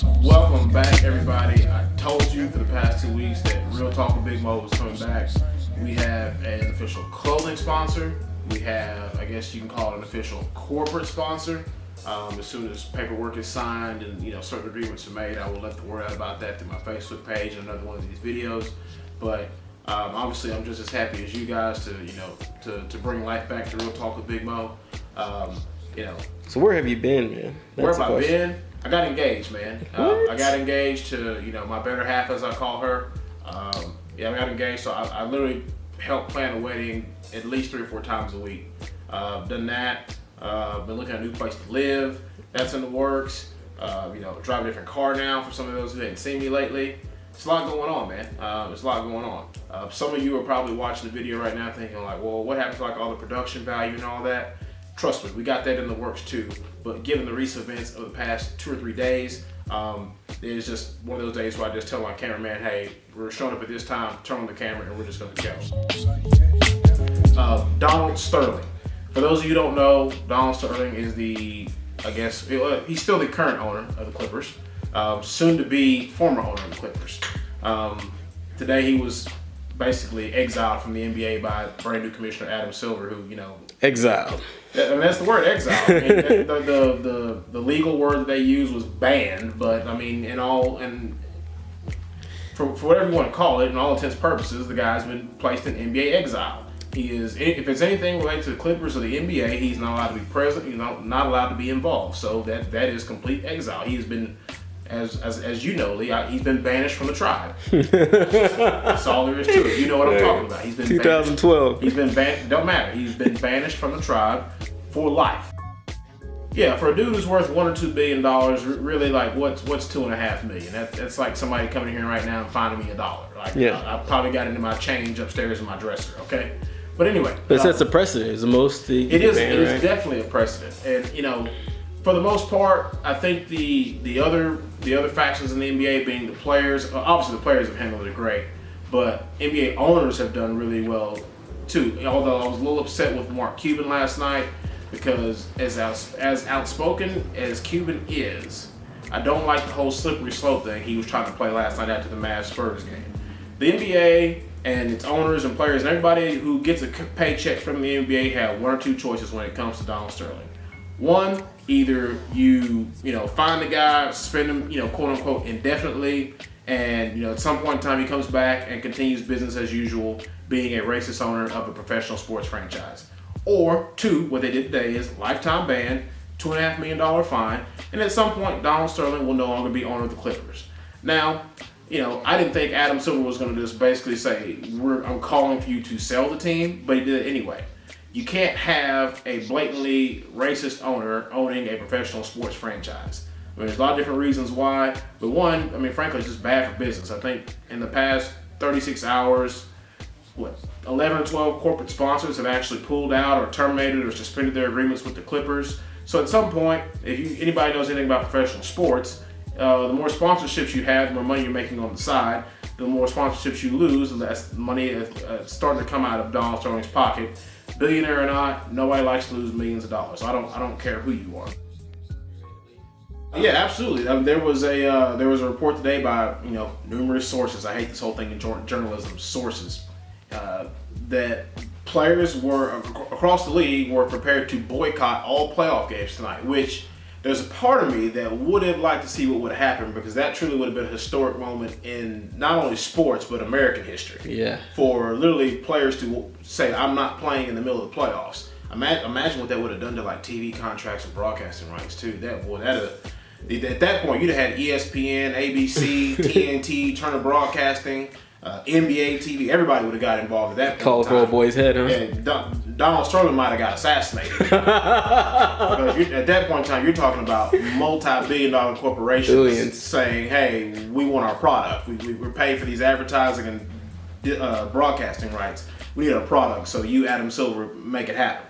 Welcome back, everybody. I told you for the past 2 weeks that Real Talk with Big Mo was coming back. We have an official clothing sponsor. We have, I guess you can call it an official corporate sponsor. As soon as paperwork is signed and certain agreements are made, I will let the word out about that through my Facebook page and another one of these videos. But obviously, I'm just as happy as you guys to bring life back to Real Talk with Big Mo. So where have you been, man? Where have I been? I got engaged, man. I got engaged to my better half, as I call her. I got engaged, so I literally help plan a wedding at least 3 or 4 times a week. Done that. Been looking at a new place to live. That's in the works. Drive a different car now for some of those who hadn't seen me lately. It's a lot going on, man. There's a lot going on. Some of you are probably watching the video right now thinking like, well, what happened to all the production value and all that? Trust me, we got that in the works too. But given the recent events of the past 2 or 3 days, it's just one of those days where I just tell my cameraman, hey, we're showing up at this time, turn on the camera, and we're just gonna go. Donald Sterling. For those of you who don't know, Donald Sterling is he's still the current owner of the Clippers, soon to be former owner of the Clippers. Today he was basically exiled from the NBA by brand new commissioner Adam Silver, who, exiled. I mean, that's the word, exile. I mean, the legal word that they used was banned, but I mean, for whatever you want to call it, in all intents and purposes, the guy's been placed in NBA exile. He is, if it's anything related to the Clippers or the NBA, he's not allowed to be present. He's not allowed to be involved. So that is complete exile. He has been, as you know, Lee, he's been banished from the tribe. That's all there is to it. You know what I'm talking about. He's been 2012. Banished. He's been banned. Don't matter. He's been banished from the tribe for life. Yeah, for a dude who's worth $1 or $2 billion, really, like what's $2.5 million? That's like somebody coming here right now and finding me $1. Like, yeah, I probably got it in my change upstairs in my dresser. Okay, but anyway, but it's a precedent. It's the most. It is definitely a precedent, and for the most part, I think the other factions in the NBA, being the players, obviously the players have handled it great, but NBA owners have done really well too. Although I was a little upset with Mark Cuban last night, because as outspoken as Cuban is, I don't like the whole slippery slope thing he was trying to play last night after the Mavs-Spurs game. The NBA and its owners and players and everybody who gets a paycheck from the NBA have 1 or 2 choices when it comes to Donald Sterling. One, either you find the guy, suspend him, quote unquote, indefinitely, and at some point in time he comes back and continues business as usual, being a racist owner of a professional sports franchise. Or 2, what they did today is lifetime ban, $2.5 million fine, and at some point Donald Sterling will no longer be owner of the Clippers. Now, I didn't think Adam Silver was going to just basically say, I'm calling for you to sell the team, but he did it anyway. You can't have a blatantly racist owner owning a professional sports franchise. I mean, there's a lot of different reasons why, but one, frankly, it's just bad for business. I think in the past 36 hours, 11 or 12 corporate sponsors have actually pulled out or terminated or suspended their agreements with the Clippers. So at some point, if anybody knows anything about professional sports, the more sponsorships you have, the more money you're making on the side. The more sponsorships you lose, the less money is starting to come out of Donald Sterling's pocket. Billionaire or not, nobody likes to lose millions of dollars. I don't care who you are. Yeah, absolutely. There was a report today by numerous sources. I hate this whole thing in journalism. Sources that players were across the league were prepared to boycott all playoff games tonight. Which there's a part of me that would have liked to see what would have happened, because that truly would have been a historic moment in not only sports but American history. Yeah. For literally players to say, I'm not playing in the middle of the playoffs. Imagine what that would have done to TV contracts and broadcasting rights too. At that point, you'd have had ESPN, ABC, TNT, Turner Broadcasting, NBA TV. Everybody would have got involved at that point. Call for a boy's head, huh? Yeah, Donald Sterling might have got assassinated. Because at that point in time, you're talking about multi-billion-dollar corporations Billions. saying, "Hey, we want our product. We're paid for these advertising and broadcasting rights. We need our product. So you, Adam Silver, make it happen."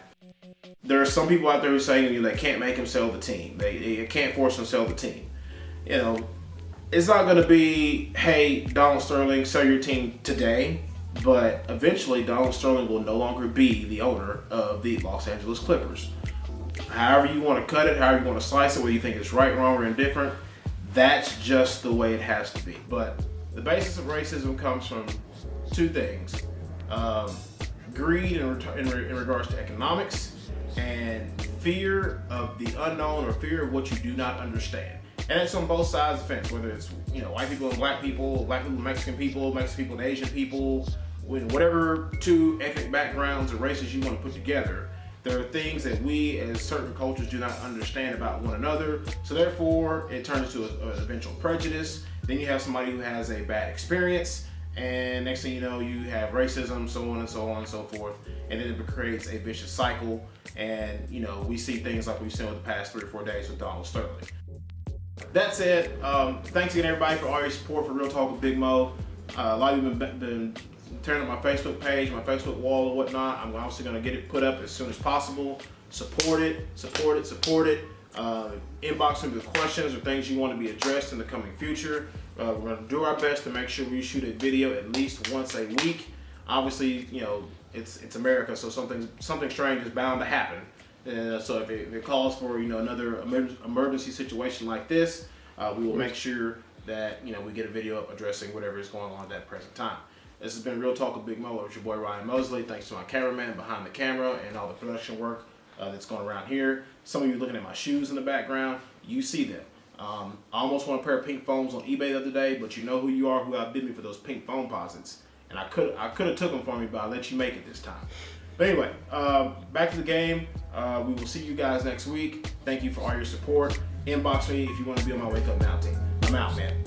There are some people out there who say they can't make him sell the team. They can't force him to sell the team. It's not going to be, hey, Donald Sterling, sell your team today. But eventually, Donald Sterling will no longer be the owner of the Los Angeles Clippers. However you want to cut it, however you want to slice it, whether you think it's right, wrong, or indifferent, that's just the way it has to be. But the basis of racism comes from two things: greed in regards to economics, and fear of the unknown or fear of what you do not understand. And it's on both sides of the fence, whether it's white people and black people and Mexican people and Asian people, whatever two ethnic backgrounds or races you want to put together. There are things that we as certain cultures do not understand about one another, so therefore it turns into an eventual prejudice. Then you have somebody who has a bad experience, and next thing you know, you have racism, so on and so on and so forth, and then it creates a vicious cycle. And we see things like we've seen over the past 3 or 4 days with Donald Sterling. That said, thanks again everybody for all your support for Real Talk with Big Mo. A lot of you have been turning up my Facebook page, my Facebook wall, and whatnot. I'm obviously going to get it put up as soon as possible. Support it. Inbox me with questions or things you want to be addressed in the coming future. We're going to do our best to make sure we shoot a video at least once a week. Obviously, it's America, so something strange is bound to happen. So if it calls for another emergency situation like this, we will make sure that we get a video up addressing whatever is going on at that present time. This has been Real Talk with Big Mo. It's your boy Ryan Mosley. Thanks to my cameraman behind the camera and all the production work that's going around here. Some of you looking at my shoes in the background, you see them. I almost won a pair of pink foams on eBay the other day, but you know who you are, who outbid me for those pink foam posits. And I could have took them for me, but I let you make it this time. But anyway, back to the game. We will see you guys next week. Thank you for all your support. Inbox me if you want to be on my Wake Up Now team. I'm out, man.